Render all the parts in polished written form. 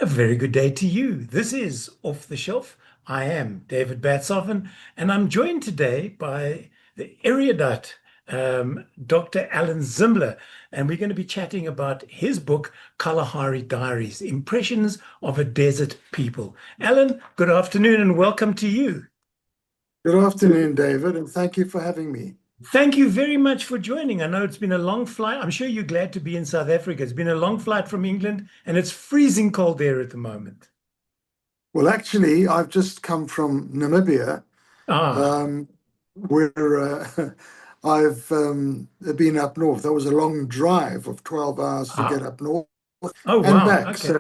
A very good day to you. This is Off the Shelf. I am David Batsoffen, and I'm joined today by the erudite Dr. Alan Zimbler, and we're going to be chatting about his book, Kalahari Diaries, Impressions of a Desert People. Alan, good afternoon and welcome to you. Good afternoon, David, and thank you for having me. Thank you very much for joining. I know it's been a long flight. I'm sure you're glad to be in South Africa. It's been a long flight from England, and it's freezing cold there at the moment. Well, actually, I've just come from Namibia, Ah, um, where I've been up north. That was a long drive of 12 hours to get ah. up north Oh, and wow. back. Okay. So,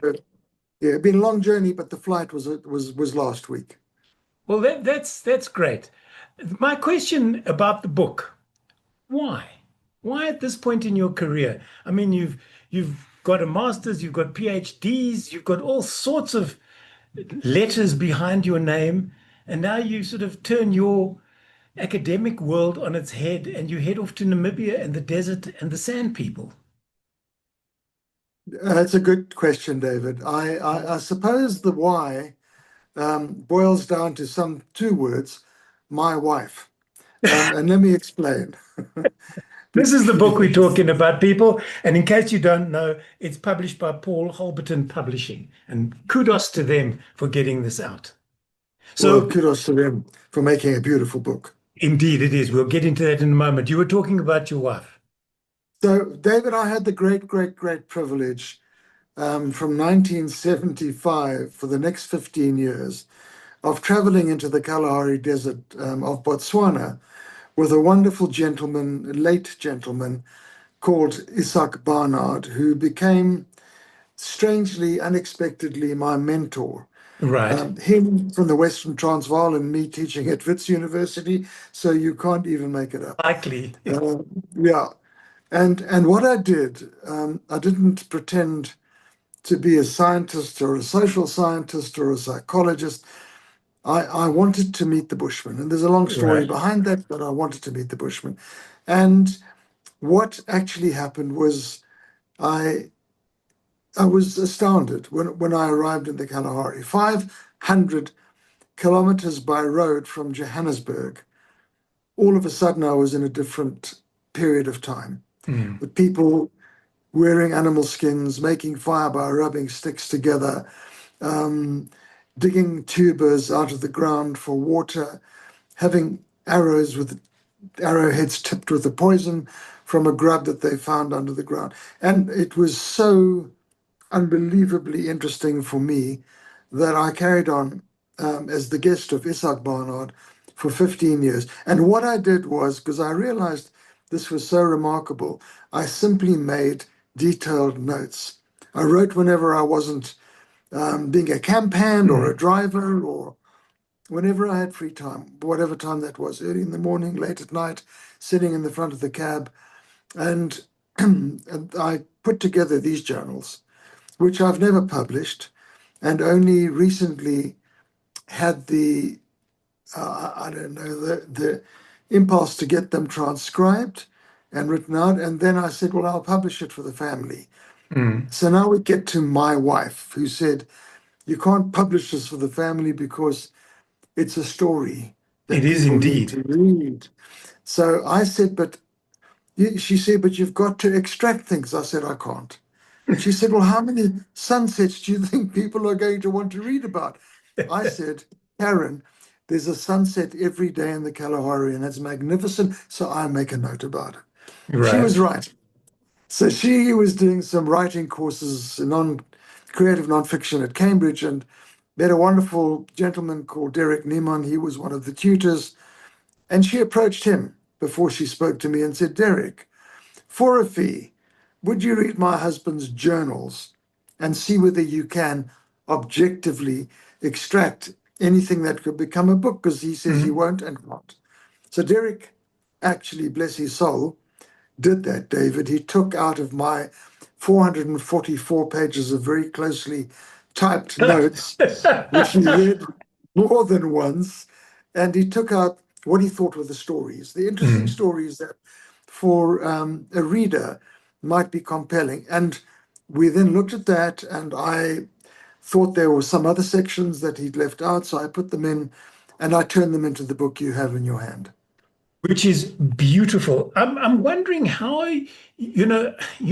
yeah, it's been a long journey, but the flight was last week. Well, that's great. My question about the book, why? Why at this point in your career? I mean, you've got a master's, you've got PhDs, you've got all sorts of letters behind your name, and now you sort of turn your academic world on its head and you head off to Namibia and the desert and the sand people. That's a good question, David. I suppose the why boils down to some two words, my wife. And let me explain. This is the book we're Because talking about, people. And in case you don't know, it's published by Paul Holberton Publishing. And kudos to them for getting this out. Well, So, kudos to them for making a beautiful book. indeed, it is. We'll get into that in a moment. You were talking about your wife. So, David, I had the great privilege from 1975 for the next 15 years of traveling into the Kalahari Desert of Botswana with a wonderful gentleman, late gentleman called Isak Barnard, who became strangely, unexpectedly my mentor. Right. Him from the Western Transvaal and me teaching at Wits University, so you can't even make it up. Likely. Uh, yeah, and what I did, I didn't pretend to be a scientist or a social scientist or a psychologist. I wanted to meet the Bushmen, and there's a long story Right. behind that, but I wanted to meet the Bushmen. And what actually happened was I I was astounded when I arrived in the Kalahari, 500 kilometers by road from Johannesburg. All of a sudden, I was in a different period of time Mm. with people wearing animal skins, making fire by rubbing sticks together, um, digging tubers out of the ground for water, having arrows with arrowheads tipped with the poison from a grub that they found under the ground. And it was so unbelievably interesting for me that I carried on as the guest of Isak Barnard for 15 years. And what I did was, because I realized this was so remarkable, I simply made detailed notes. I wrote whenever I wasn't being a camp hand or a Mm. driver or whenever I had free time, whatever time that was, early in the morning, late at night, sitting in the front of the cab. And, and I put together these journals which I've never published and only recently had the, I don't know, the impulse to get them transcribed and written out. And then I said, well, I'll publish it for the family. Mm. So now we get to my wife, who said, you can't publish this for the family because it's a story It that is people need indeed. to read. So I said, but she said, but you've got to extract things. I said, I can't. She said, well, how many sunsets do you think people are going to want to read about? I said, Karen, there's a sunset every day in the Kalahari and it's magnificent. So I make a note about it. She was Right. right. So she was doing some writing courses, creative nonfiction at Cambridge, and they had a wonderful gentleman called Derek Niemann. He was one of the tutors. And she approached him before she spoke to me and said, Derek, for a fee, would you read my husband's journals and see whether you can objectively extract anything that could become a book? Because he says he Mm. won't and can't. So Derek, actually, bless his soul, did that, David. He took out of my 444 pages of very closely typed notes, which he read more than once, and he took out what he thought were the stories, the interesting Mm. stories that for a reader might be compelling. And we then looked at that, and I thought there were some other sections that he'd left out, so I put them in and I turned them into the book you have in your hand. Which is beautiful. I'm wondering how, you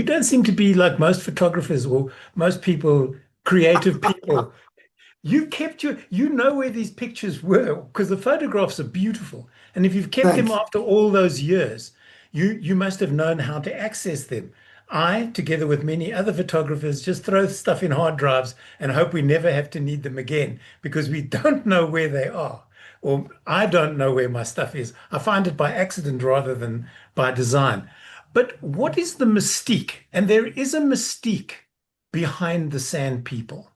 don't seem to be like most photographers or most people, creative people. You kept you know where these pictures were because the photographs are beautiful. And if you've kept them Thanks. after all those years, you must have known how to access them. I, together with many other photographers, just throw stuff in hard drives and hope we never have to need them again because we don't know where they are. Or I don't know where my stuff is. I find it by accident rather than by design. But what is the mystique? And there is a mystique behind the sand people.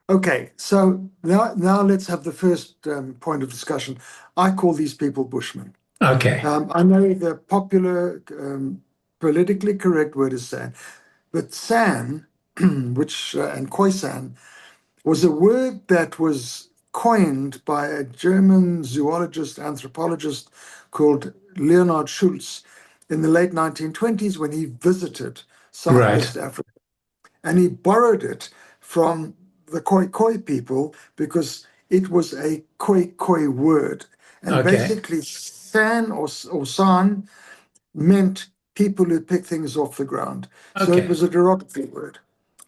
Okay, so now let's have the first point of discussion. I call these people Bushmen. Okay. I know the popular, politically correct word is San, but San, which and Khoisan, was a word that was coined by a German zoologist, anthropologist called Leonard Schultz in the late 1920s when he visited Right. Southwest Africa. And he borrowed it from the Khoi Khoi people because it was a Khoi Khoi word. And Okay. basically, San or San meant people who pick things off the ground. So it Okay. was a derogatory word.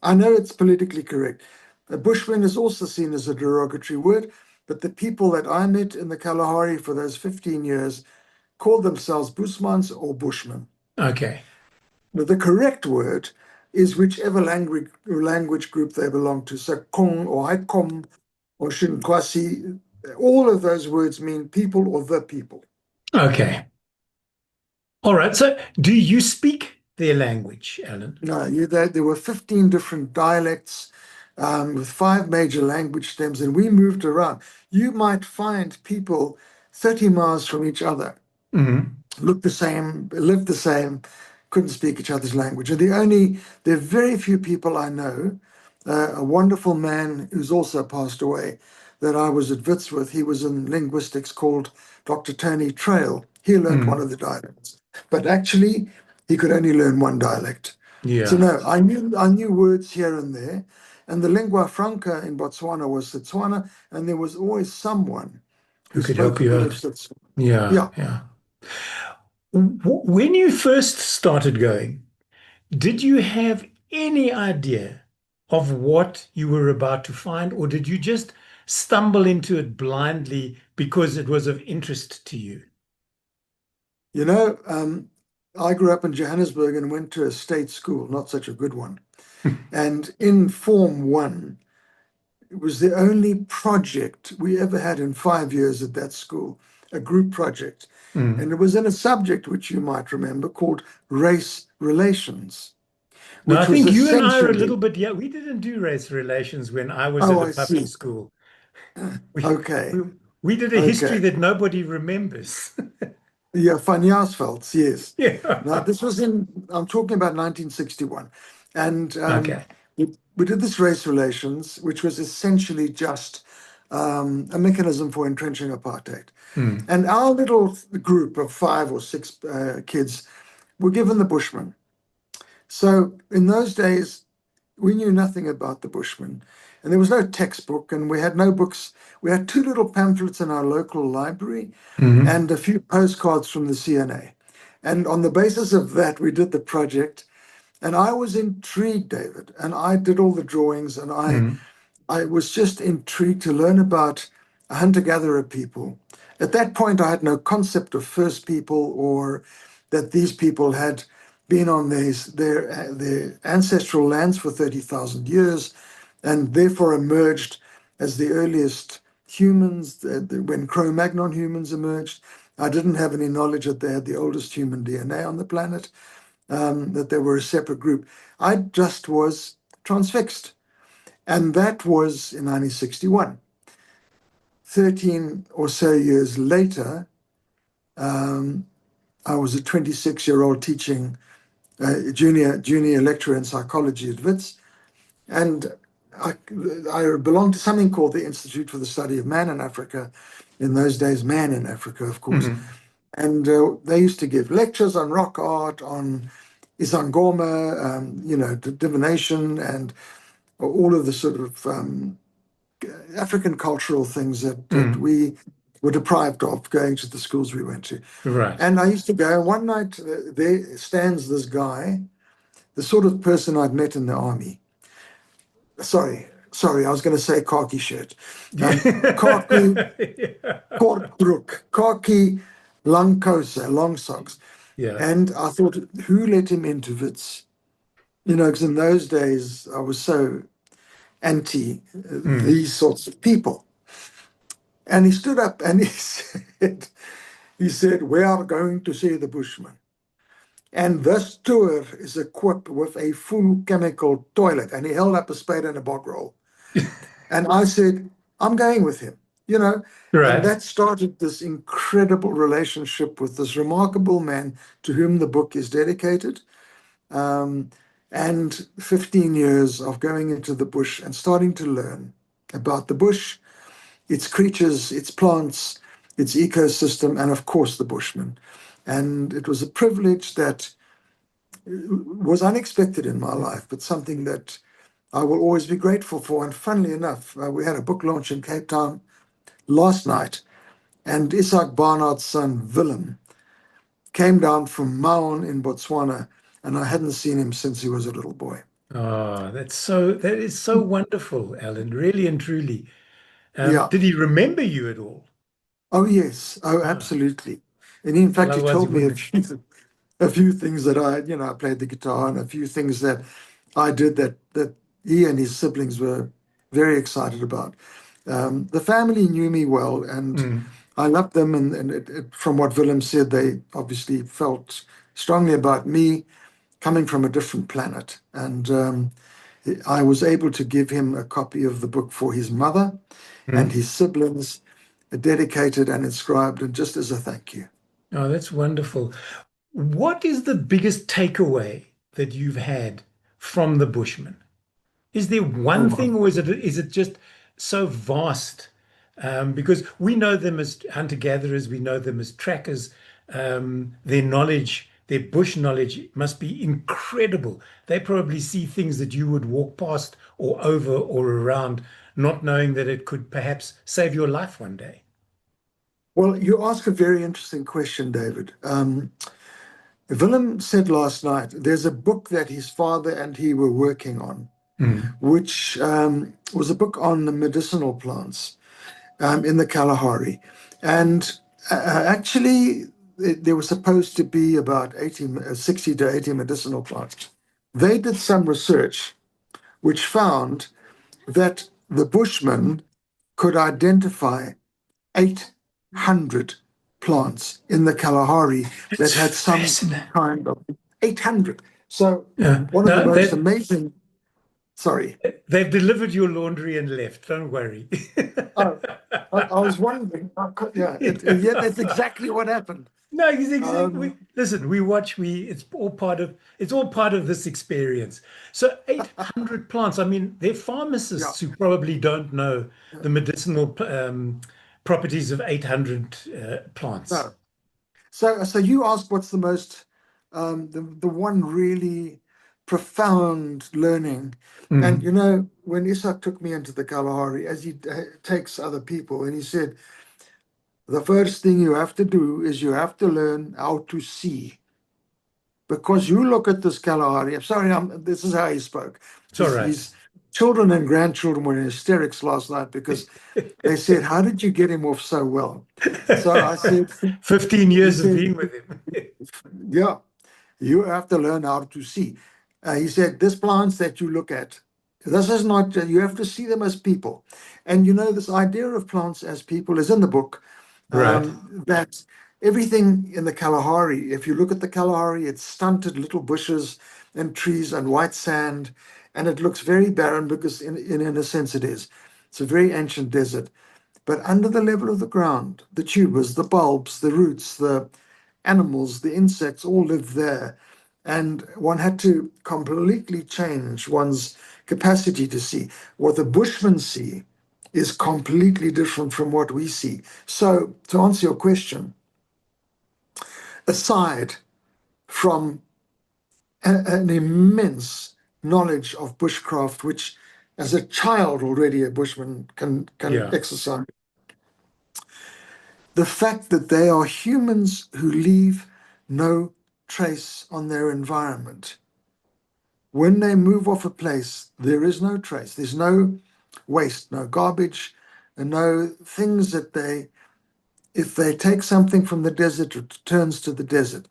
I know it's politically correct. A bushman is also seen as a derogatory word, but the people that I met in the Kalahari for those 15 years called themselves Busmans or Bushmen. Okay. The correct word is whichever language group they belong to. So Kong or Haikom or Shinkwasi, all of those words mean people or the people. Okay. All right. So do you speak their language, Alan? No, there were 15 different dialects with five major language stems, and we moved around. You might find people 30 miles from each other, Hmm. looked the same, lived the same, couldn't speak each other's language. And there are very few people I know. A wonderful man who's also passed away that I was at Wits with. He was in linguistics called Dr. Tony Trail. He learned one of Mm. the dialects, but actually he could only learn one dialect. So Yeah. no, I knew words here and there, and the lingua franca in Botswana was Setswana, and there was always someone Who who could help spoke a you bit of out? Setswana. Yeah. Yeah, Yeah. When you first started going, did you have any idea of what you were about to find, or did you just stumble into it blindly because it was of interest to you? you know, I grew up in Johannesburg and went to a state school, not such a good one. And in Form 1, it was the only project we ever had in 5 years at that school, a group project. And Mm. it was in a subject which you might remember called race relations, Now, I which was think you and I are a little essentially, bit, yeah, we didn't do race relations when I was at oh, a I public see. school. We, Okay, we, we did a history okay. that nobody remembers. Yeah, Van Jaarsveld, yes. Now, Yeah. this was I'm talking about 1961. And Okay. we did this race relations, which was essentially just a mechanism for entrenching apartheid. Mm. And our little group of five or six kids were given the Bushmen. So in those days, we knew nothing about the Bushmen. And there was no textbook, and we had no books. We had two little pamphlets in our local library Hmm. and a few postcards from the CNA. And on the basis of that, we did the project. And I was intrigued, David, and I did all the drawings, and Hmm. I was just intrigued to learn about a hunter-gatherer people. At that point, I had no concept of first people or that these people had been on their ancestral lands for 30,000 years and therefore emerged as the earliest humans when Cro-Magnon humans emerged. I didn't have any knowledge that they had the oldest human DNA on the planet, that they were a separate group. I just was transfixed. And that was in 1961. 13 or so years later, um, I was a 26-year-old teaching junior lecturer in psychology at Wits. And I, I belonged to something called the Institute for the Study of Man in Africa. In those days, Man in Africa, of course. Hmm. And they used to give lectures on rock art, on Isangoma, divination, and all of the sort of African cultural things that Mm. we were deprived of going to the schools we went to. Right. And I used to go, and one night there stands this guy, the sort of person I'd met in the army. Sorry, I was going to say khaki shirt. Khaki kortbroek, khaki langkousen, long socks. Yeah. And I thought, who let him into Wits? Because in those days I was so anti Mm. these sorts of people. And he stood up and he said, we are going to see the Bushman. And this tour is equipped with a full chemical toilet. And he held up a spade and a bog roll. And I said, I'm going with him, you know. And Right. that started this incredible relationship with this remarkable man to whom the book is dedicated. Um, and 15 years of going into the bush and starting to learn about the bush, its creatures, its plants, its ecosystem, and of course the Bushmen. And it was a privilege that was unexpected in my life, but something that I will always be grateful for. And funnily enough, we had a book launch in Cape Town last night, and Isaac Barnard's son, Willem, came down from Maun in Botswana, and I hadn't seen him since he was a little boy. Oh, that is so wonderful, Alan, really and truly. Yeah. Did he remember you at all? Oh, yes. Oh, Ah, absolutely. And in well, fact, he otherwise he told me wouldn't have. a few things that I played the guitar and a few things that I did that he and his siblings were very excited about. The family knew me well, and Mm. I loved them. And from what Willem said, they obviously felt strongly about me coming from a different planet. And I was able to give him a copy of the book for his mother and Mm. his siblings, dedicated and inscribed, and just as a thank you. Oh, that's wonderful. What is the biggest takeaway that you've had from the Bushman? Is there Oh, one wow. thing, or is it just so vast? Because we know them as hunter-gatherers, we know them as trackers. Their knowledge, their bush knowledge must be incredible. They probably see things that you would walk past or over or around, not knowing that it could perhaps save your life one day. Well, you ask a very interesting question, David. Willem said last night there's a book that his father and he were working on, Mm. which was a book on the medicinal plants in the Kalahari. And actually, there was supposed to be about 60 to 80 medicinal plants. They did some research which found that the Bushmen could identify 800 plants in the Kalahari that That's had some fascinating. kind of 800. So Yeah. one of the No, most amazing, sorry, they've delivered your laundry and left. Don't worry. oh, I was wondering, yeah, yeah, that's exactly what happened. No, it's exactly. Um, Listen, we watch. It's all part of this experience. So 800 plants. I mean, they're yeah, pharmacists who probably don't know yeah, the medicinal properties of 800 plants. no. So you asked what's the most, the one really profound learning. And Mm. when Isak took me into the Kalahari, as he takes other people, and he said, the first thing you have to do is you have to learn how to see. Because you look at this Kalahari, I'm sorry, this is how he spoke. It's all right. His children and grandchildren were in hysterics last night because they said, how did you get him off so well? So I said, 15 he years of said, being with him. yeah, you have to learn how to see. He said, these plants that you look at, this is not, you have to see them as people. And this idea of plants as people is in the book, Right. that everything in the Kalahari, if you look at the Kalahari, it's stunted little bushes and trees and white sand, and it looks very barren because in a sense it is. It's a very ancient desert. But under the level of the ground, the tubers, the bulbs, the roots, the animals, the insects all live there. And one had to completely change one's capacity to see. What the Bushmen see is completely different from what we see. So, to answer your question, aside from an immense knowledge of bushcraft, which as a child already a bushman can Yeah. exercise. The fact that they are humans who leave no trace on their environment. When they move off a place, there is no trace. There's no waste, no garbage, and no things that if they take something from the desert, it returns to the desert.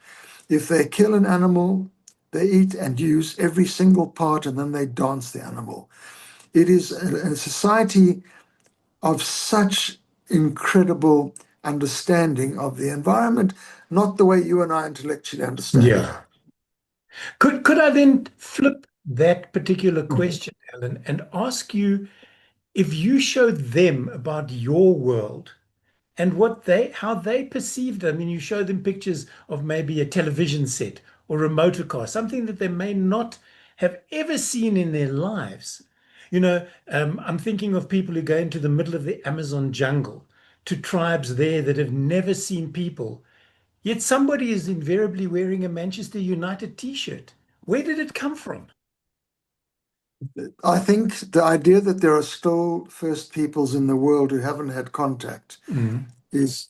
If they kill an animal, they eat and use every single part and then they dance the animal. It is a society of such incredible understanding of the environment, not the way you and I intellectually understand it. Yeah. Could I then flip that particular Mhm. question, Alan, and ask you if you showed them about your world and how they perceived it? I mean, you show them pictures of maybe a television set or a motor car, something that they may not have ever seen in their lives. I'm thinking of people who go into the middle of the Amazon jungle to tribes there that have never seen people. Yet somebody is invariably wearing a Manchester United t-shirt. Where did it come from? I think the idea that there are still First Peoples in the world who haven't had contact Mm. is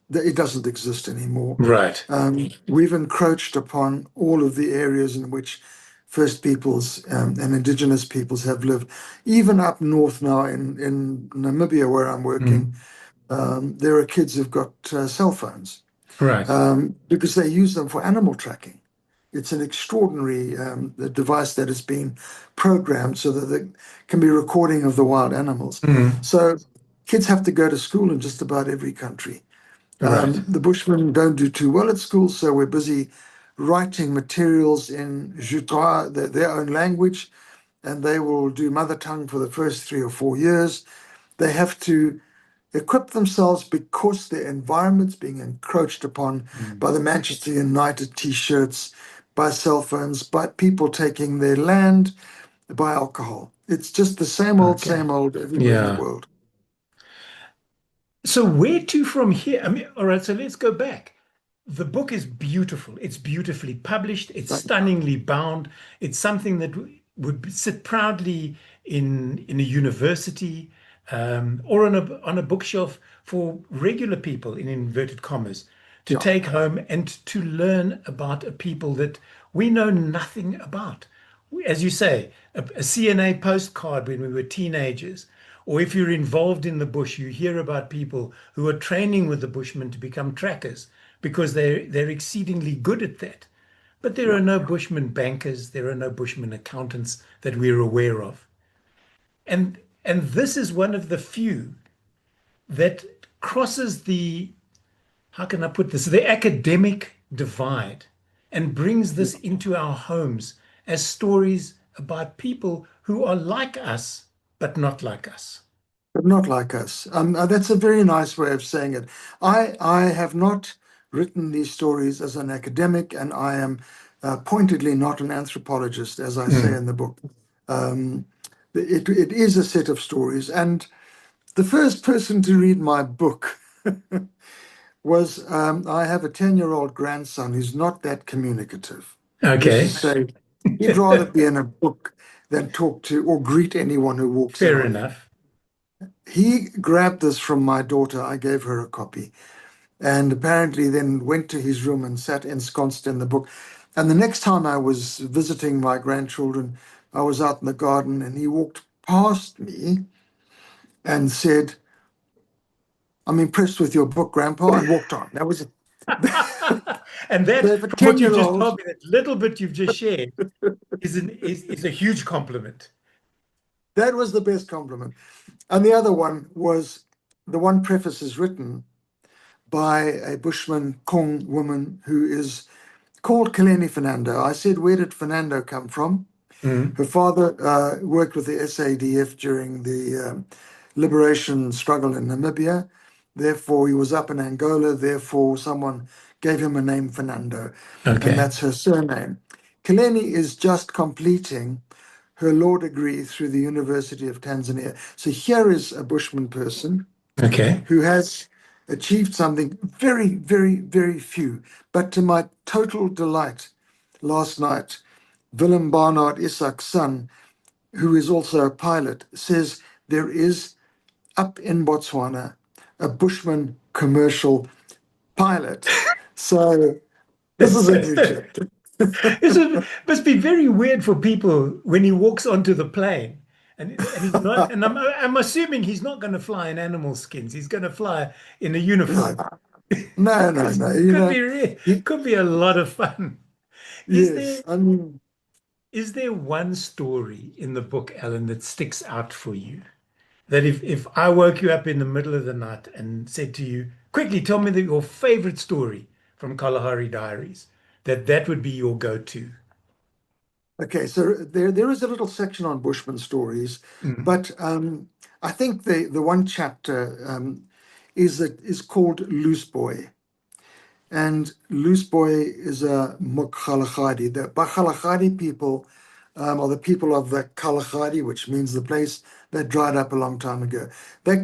that it doesn't exist anymore. Right. We've encroached upon all of the areas in which First Peoples and Indigenous peoples have lived. Even up north now in Namibia, where I'm working, Mm. there are kids who've got cell phones Right. because they use them for animal tracking. It's an extraordinary device that has been programmed so that there can be recording of the wild animals. Mm. So kids have to go to school in just about every country. Right. The Bushmen don't do too well at school, so we're busy writing materials in Jutra, their own language, and they will do mother tongue for the first 3 or 4 years. They have to equip themselves because their environment's being encroached upon Mm. by the Manchester United t-shirts, by cell phones, by people taking their land, by alcohol. It's just the Okay. same old everywhere in the Yeah. world. So where to from here? I mean, all right, so let's go back. The book is beautiful. It's beautifully published. It's But stunningly bound. It's something that would sit proudly in a university or on a bookshelf for regular people in inverted commas to yeah, take home and to learn about a people that we know nothing about. As you say, a CNA postcard when we were teenagers, or if you're involved in the bush, you hear about people who are training with the Bushmen to become trackers because they're exceedingly good at that. But there yeah. are no Bushmen bankers, there are no Bushmen accountants that we're aware of. And and this is one of the few that crosses the, how can I put this, the academic divide and brings this into our homes as stories about people who are like us, but not like us. But not like us. That's a very nice way of saying it. I have not written these stories as an academic, and I am pointedly not an anthropologist, as I say Mm. in the book. Um, it is a set of stories, and the first person to read my book was I have a 10-year-old grandson who's not that communicative. Let's Okay, just say he'd rather be in a book than talk to or greet anyone who walks in fair on him. enough. He grabbed this from my daughter. I gave her a copy and apparently then went to his room and sat ensconced in the book. And the next time I was visiting my grandchildren, I was out in the garden and he walked past me and said, "I'm impressed with your book, Grandpa," and walked on. That was it. And that, So for from what you've just 10-year-olds, told me, that little bit you've just shared is a huge compliment. that was the best compliment. And the other one was the one preface is written by a Bushman Kong woman who is called Kaleni Fernando. I said, where did Fernando come from? Mm. Her father worked with the SADF during the liberation struggle in Namibia. Therefore, he was up in Angola. Therefore, someone gave him a name, Fernando, and Okay. that's her surname. Kaleni is just completing her law degree through the University of Tanzania. So here is a Bushman person Okay. who has achieved something very, very, very few. But to my total delight, last night, Willem Barnard Isaac's son who is also a pilot, says there is up in Botswana a Bushman commercial pilot. So this is a new chapter. It must be very weird for people when he walks onto the plane and he's not, and I'm assuming he's not going to fly in animal skins. He's going to fly in a No, uniform. no, no, no. You Could know, be he, could be a lot of fun. Is yes. there I mean, is there one story in the book, Alan, that sticks out for you? That if I woke you up in the middle of the night and said to you, quickly tell me your favorite story from Kalahari Diaries, that would be your go-to. okay, so there is a little section on Bushman stories, Mm. but I think the one chapter is called Loose Boy. And Loose Boy is a Mukhalahadi. The Bakhalahadi people are the people of the Kalahari, which means the place that dried up a long time ago. They're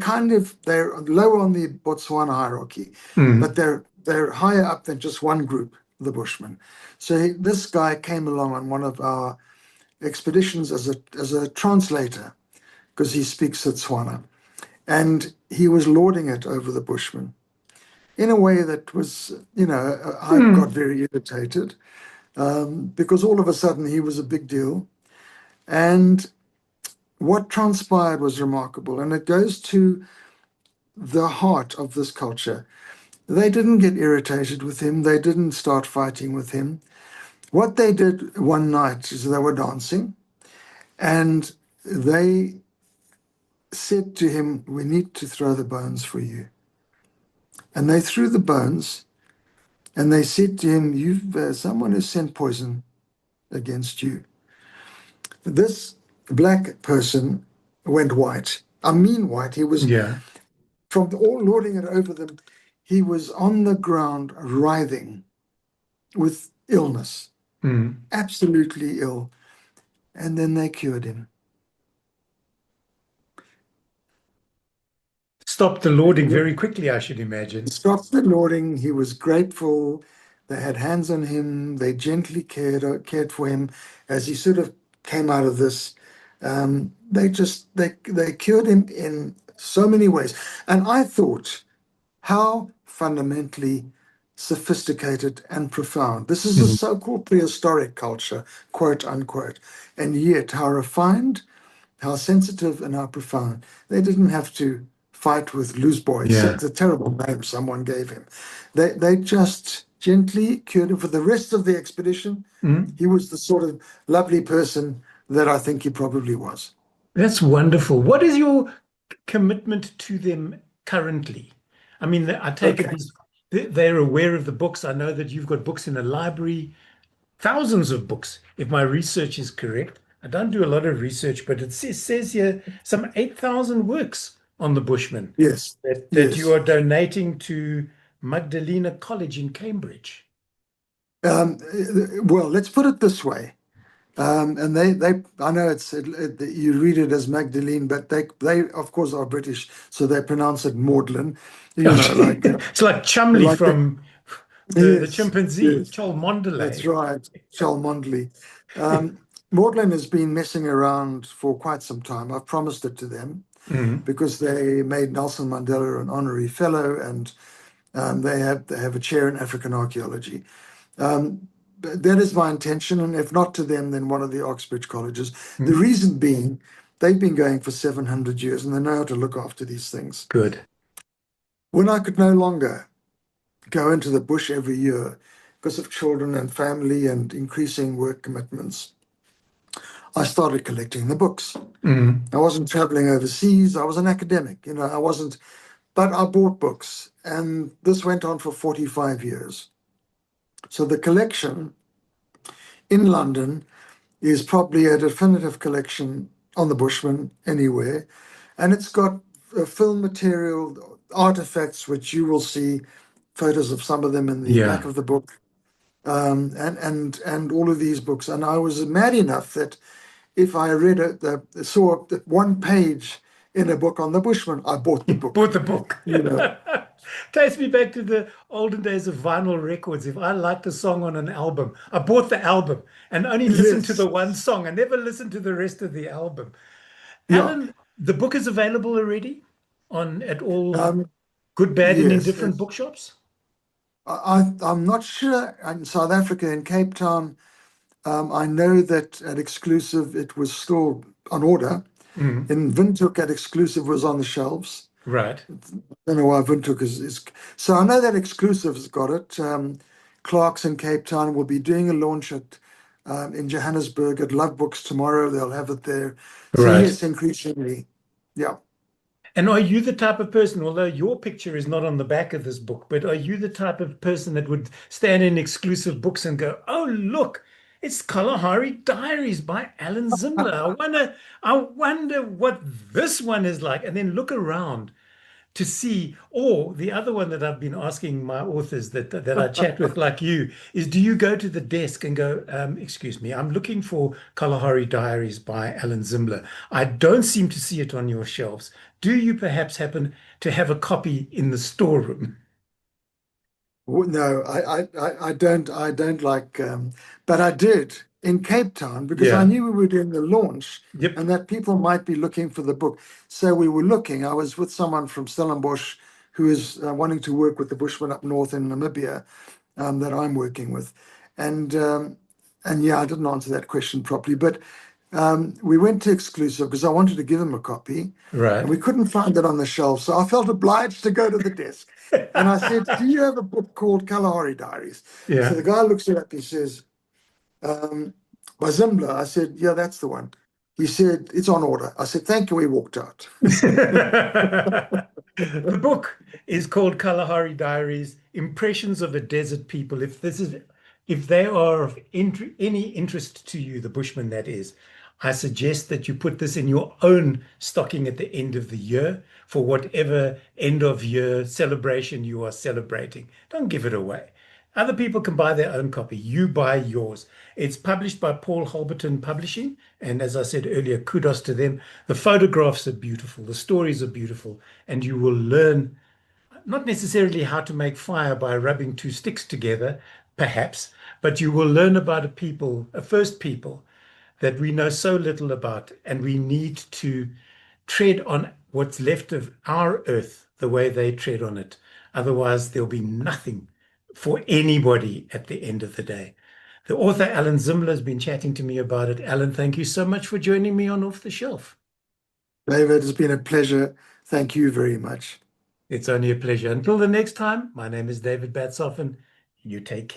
lower on the Botswana hierarchy, but Mm. they're higher up than just one group, the Bushmen. So this guy came along on one of our expeditions as a translator because he speaks Setswana, and he was lording it over the Bushmen in a way that was, I got Mm. very irritated because all of a sudden he was a big deal. And what transpired was remarkable. And it goes to the heart of this culture. They didn't get irritated with him, they didn't start fighting with him. What they did one night is they were dancing and they said to him, "We need to throw the bones for you." And they threw the bones and they said to him, "You've someone has sent poison against you." This black person went white. I mean white. He was Yeah. from all lording it over them. He was on the ground writhing with illness, Mm. absolutely ill. And then they cured him. Stop the lording very quickly, I should imagine. Stopped the lording. He was grateful. They had hands on him. They gently cared for him as he sort of came out of this. They cured him in so many ways, and I thought how fundamentally sophisticated and profound. This is a Mm. so-called prehistoric culture, quote unquote, and yet how refined, how sensitive, and how profound. They didn't have to fight with loose boys. Yeah. It's a terrible name someone gave him. They just gently cured him for the rest of the expedition. Mm. He was the sort of lovely person that I think he probably was. That's wonderful. What is your commitment to them currently? I mean, I take it Okay. they're aware of the books. I know that you've got books in a library, thousands of books, if my research is correct. I don't do a lot of research, but it says here some 8,000 works on the Bushmen Yes. that you Yes. are donating to Magdalena College in Cambridge. Well, let's put it this way. And I know you read it as Magdalene, but they of course are British, so they pronounce it Maudlin. You know, It's like Chumley like the from the yes, chimpanzee, yes, Cholmondeley. that's right, Cholmondeley. Maudlin has been messing around for quite some time. I've promised it to them Mm. because they made Nelson Mandela an honorary fellow, and they have a chair in African archaeology. But that is my intention, and if not to them, then one of the Oxbridge colleges. The Mm. reason being, they've been going for 700 years and they know how to look after these things. Good. When I could no longer go into the bush every year because of children and family and increasing work commitments, I started collecting the books. Mm. I wasn't traveling overseas, I was an academic, I wasn't, but I bought books, and this went on for 45 years. So the collection in London is probably a definitive collection on the Bushmen anywhere. And it's got film material, artifacts, which you will see photos of some of them in the back Yeah. of the book, and all of these books. And I was mad enough that if I read it, saw one page in a book on the Bushman. I bought the You bought book, the book. you know. Takes me back to the olden days of vinyl records. If I liked a song on an album, I bought the album and only listened to the Yes. one song. I never listened to the rest of the album. Yeah. Alan, the book is available already on at all Um, good, bad, and yes. indifferent bookshops? I'm not sure in South Africa, in Cape Town. I know that at Exclusive it was still on order. Mm, In Windhoek at Exclusive was on the shelves. right, I don't know why Windhoek is. So I know that Exclusive has got it. Clark's in Cape Town will be doing a launch at in Johannesburg at Love Books tomorrow. They'll have it there. So right. yes, increasingly, yeah. And are you the type of person, although your picture is not on the back of this book, but are you the type of person that would stand in exclusive books and go, "Oh, look, it's Kalahari Diaries by Alan Zimbler. I wonder what this one is like," and then look around to see, or the other one that I've been asking my authors that I chat with, like you, is do you go to the desk and go, excuse me, I'm looking for Kalahari Diaries by Alan Zimbler. I don't seem to see it on your shelves. Do you perhaps happen to have a copy in the storeroom? No, I don't like, but I did in Cape Town because I Yeah. knew we were doing the launch Yep. and that people might be looking for the book. So we were looking. I was with someone from Stellenbosch who is wanting to work with the Bushmen up north in Namibia that I'm working with, and um, and yeah, I didn't answer that question properly, but we went to Exclusive because I wanted to give him a copy, and Right. we couldn't find it on the shelf, so I felt obliged to go to the desk. And I said, "Do you have a book called Kalahari Diaries?" So Yeah. the guy looks it up. He says, "By Zimbler." I said, "Yeah, that's the one." He said, "It's on order." I said, "Thank you." He walked out. The book is called Kalahari Diaries, Impressions of a Desert People. If they are of any interest to you, the Bushmen that is, I suggest that you put this in your own stocking at the end of the year for whatever end of year celebration you are celebrating. Don't give it away. Other people can buy their own copy. You buy yours. It's published by Paul Holberton Publishing. And as I said earlier, kudos to them. The photographs are beautiful, the stories are beautiful, and you will learn not necessarily how to make fire by rubbing two sticks together, perhaps, but you will learn about a people, a first people that we know so little about, and we need to tread on what's left of our earth the way they tread on it. Otherwise, there'll be nothing for anybody at the end of the day. The author, Alan Zimbler, has been chatting to me about it. Alan, thank you so much for joining me on Off the Shelf. David, it's been a pleasure. Thank you very much. It's only a pleasure. Until the next time, my name is David Batsoffen. You take care.